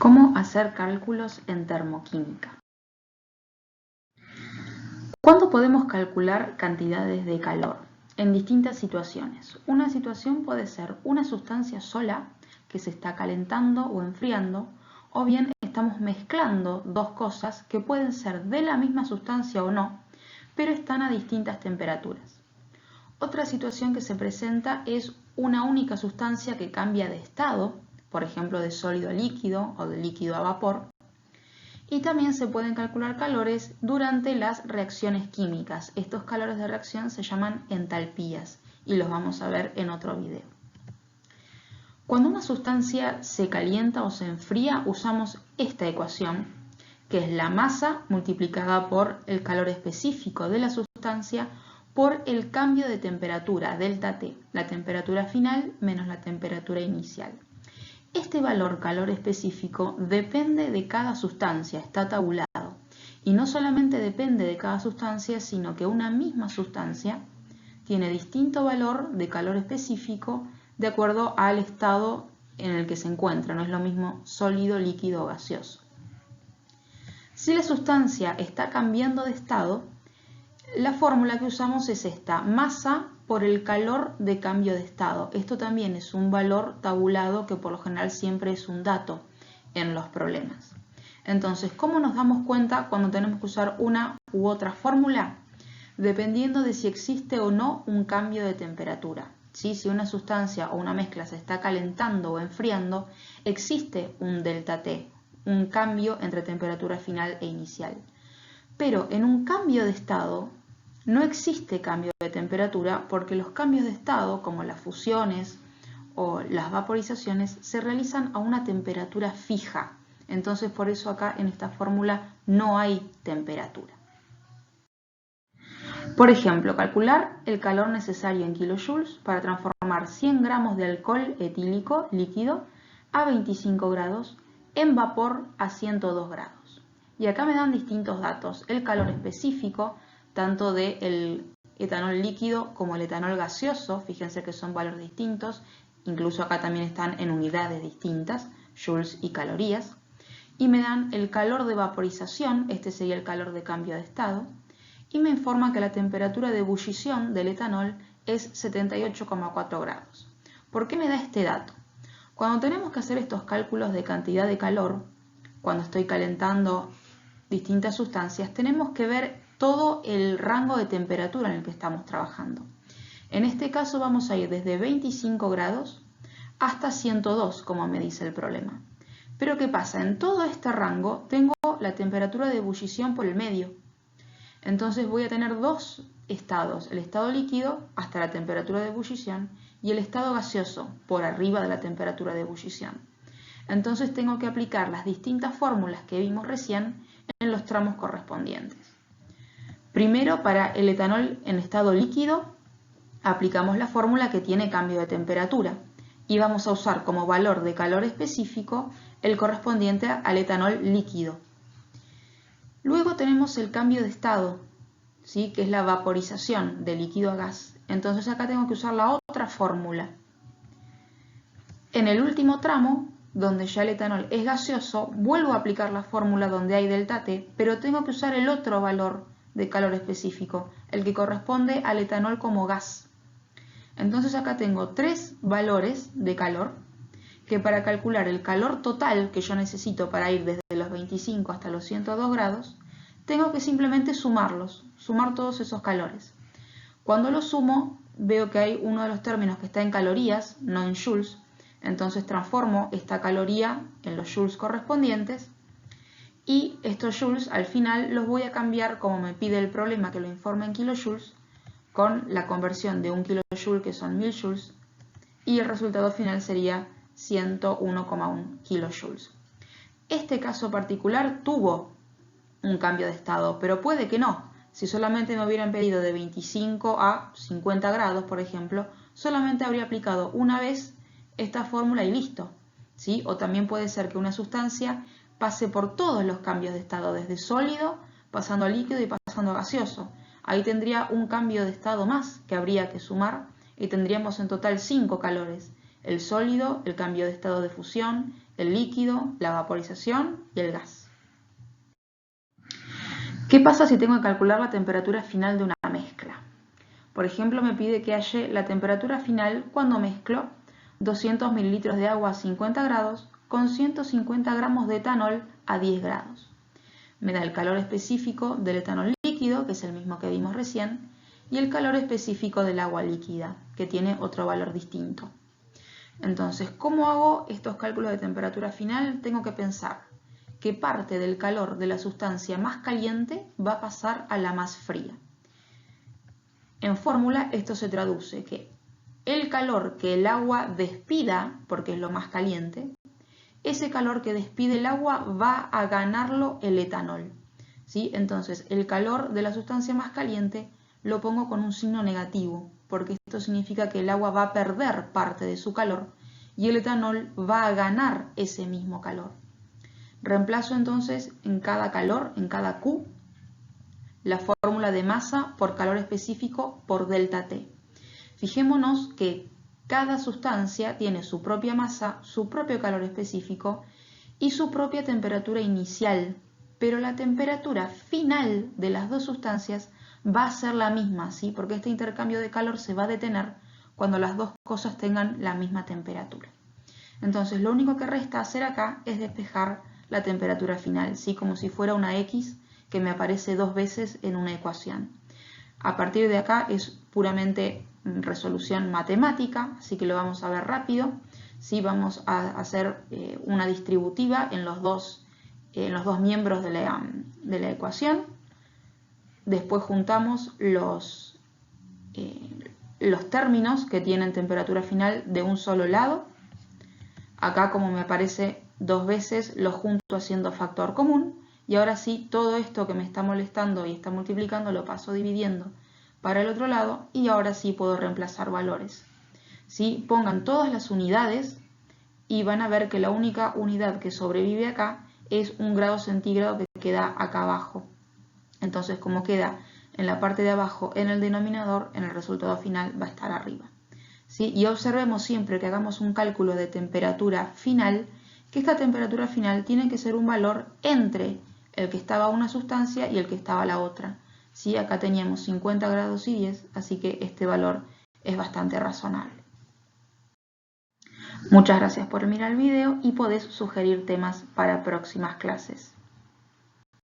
¿Cómo hacer cálculos en termoquímica? ¿Cuándo podemos calcular cantidades de calor? En distintas situaciones. Una situación puede ser una sustancia sola que se está calentando o enfriando, o bien estamos mezclando dos cosas que pueden ser de la misma sustancia o no, pero están a distintas temperaturas. Otra situación que se presenta es una única sustancia que cambia de estado, por ejemplo de sólido a líquido o de líquido a vapor. Y también se pueden calcular calores durante las reacciones químicas. Estos calores de reacción se llaman entalpías y los vamos a ver en otro video. Cuando una sustancia se calienta o se enfría, usamos esta ecuación, que es la masa multiplicada por el calor específico de la sustancia por el cambio de temperatura, delta T, la temperatura final menos la temperatura inicial. Este valor calor específico depende de cada sustancia, está tabulado. Y no solamente depende de cada sustancia, sino que una misma sustancia tiene distinto valor de calor específico de acuerdo al estado en el que se encuentra. No es lo mismo sólido, líquido o gaseoso. Si la sustancia está cambiando de estado, la fórmula que usamos es esta, masa por el calor de cambio de estado. Esto también es un valor tabulado que por lo general siempre es un dato en los problemas. Entonces, ¿cómo nos damos cuenta cuando tenemos que usar una u otra fórmula? Dependiendo de si existe o no un cambio de temperatura. ¿Sí? Si una sustancia o una mezcla se está calentando o enfriando, existe un delta T, un cambio entre temperatura final e inicial. Pero en un cambio de estado, no existe cambio de temperatura porque los cambios de estado, como las fusiones o las vaporizaciones, se realizan a una temperatura fija. Entonces, por eso acá en esta fórmula no hay temperatura. Por ejemplo, calcular el calor necesario en kilojoules para transformar 100 gramos de alcohol etílico líquido a 25 grados en vapor a 102 grados. Y acá me dan distintos datos, el calor específico, tanto del etanol líquido como el etanol gaseoso, fíjense que son valores distintos, incluso acá también están en unidades distintas, joules y calorías, y me dan el calor de vaporización, este sería el calor de cambio de estado, y me informa que la temperatura de ebullición del etanol es 78,4 grados. ¿Por qué me da este dato? Cuando tenemos que hacer estos cálculos de cantidad de calor, cuando estoy calentando distintas sustancias, tenemos que ver todo el rango de temperatura en el que estamos trabajando. En este caso vamos a ir desde 25 grados hasta 102, como me dice el problema. Pero ¿qué pasa? En todo este rango tengo la temperatura de ebullición por el medio. Entonces voy a tener dos estados, el estado líquido hasta la temperatura de ebullición y el estado gaseoso por arriba de la temperatura de ebullición. Entonces tengo que aplicar las distintas fórmulas que vimos recién en los tramos correspondientes. Primero, para el etanol en estado líquido, aplicamos la fórmula que tiene cambio de temperatura y vamos a usar como valor de calor específico el correspondiente al etanol líquido. Luego tenemos el cambio de estado, ¿sí? Que es la vaporización de líquido a gas. Entonces acá tengo que usar la otra fórmula. En el último tramo, donde ya el etanol es gaseoso, vuelvo a aplicar la fórmula donde hay delta T, pero tengo que usar el otro valor de calor específico, el que corresponde al etanol como gas. Entonces acá tengo tres valores de calor, que para calcular el calor total que yo necesito para ir desde los 25 hasta los 102 grados, tengo que simplemente sumarlos, sumar todos esos calores. Cuando los sumo, veo que hay uno de los términos que está en calorías, no en joules, entonces transformo esta caloría en los joules correspondientes y estos joules al final los voy a cambiar como me pide el problema que lo informe en kilojoules con la conversión de un kilojoule que son 1000 joules y el resultado final sería 101,1 kilojoules. Este caso particular tuvo un cambio de estado, pero puede que no. Si solamente me hubieran pedido de 25 a 50 grados, por ejemplo, solamente habría aplicado una vez esta fórmula y listo, ¿sí? O también puede ser que una sustancia pase por todos los cambios de estado, desde sólido, pasando a líquido y pasando a gaseoso. Ahí tendría un cambio de estado más que habría que sumar y tendríamos en total 5 calores. el sólido, el cambio de estado de fusión, el líquido, la vaporización y el gas. ¿Qué pasa si tengo que calcular la temperatura final de una mezcla? Por ejemplo, me pide que halle la temperatura final cuando mezclo 200 mililitros de agua a 50 grados con 150 gramos de etanol a 10 grados. Me da el calor específico del etanol líquido, que es el mismo que vimos recién, y el calor específico del agua líquida, que tiene otro valor distinto. Entonces, ¿cómo hago estos cálculos de temperatura final? Tengo que pensar que parte del calor de la sustancia más caliente va a pasar a la más fría. En fórmula esto se traduce que el calor que el agua despida, porque es lo más caliente, ese calor que despide el agua va a ganarlo el etanol, ¿sí? Entonces el calor de la sustancia más caliente lo pongo con un signo negativo, porque esto significa que el agua va a perder parte de su calor y el etanol va a ganar ese mismo calor. Reemplazo entonces en cada calor, en cada Q, la fórmula de masa por calor específico por delta T. Fijémonos que cada sustancia tiene su propia masa, su propio calor específico y su propia temperatura inicial, pero la temperatura final de las dos sustancias va a ser la misma, ¿sí? Porque este intercambio de calor se va a detener cuando las dos cosas tengan la misma temperatura. Entonces lo único que resta hacer acá es despejar la temperatura final, ¿sí? Como si fuera una X que me aparece dos veces en una ecuación. A partir de acá es puramente resolución matemática, así que lo vamos a ver rápido. ¿Sí? Vamos a hacer una distributiva en los dos miembros de la ecuación. Después juntamos los términos que tienen temperatura final de un solo lado. Acá, como me aparece dos veces, lo junto haciendo factor común. Y ahora sí, todo esto que me está molestando y está multiplicando lo paso dividiendo para el otro lado y ahora sí puedo reemplazar valores. ¿Sí? Pongan todas las unidades y van a ver que la única unidad que sobrevive acá es 1 grado centígrado que queda acá abajo. Entonces, como queda en la parte de abajo en el denominador, en el resultado final va a estar arriba. ¿Sí? Y observemos siempre que hagamos un cálculo de temperatura final, que esta temperatura final tiene que ser un valor entre el que estaba una sustancia y el que estaba la otra. ¿Sí? Acá teníamos 50 grados y 10, así que este valor es bastante razonable. Muchas gracias por mirar el video y podés sugerir temas para próximas clases.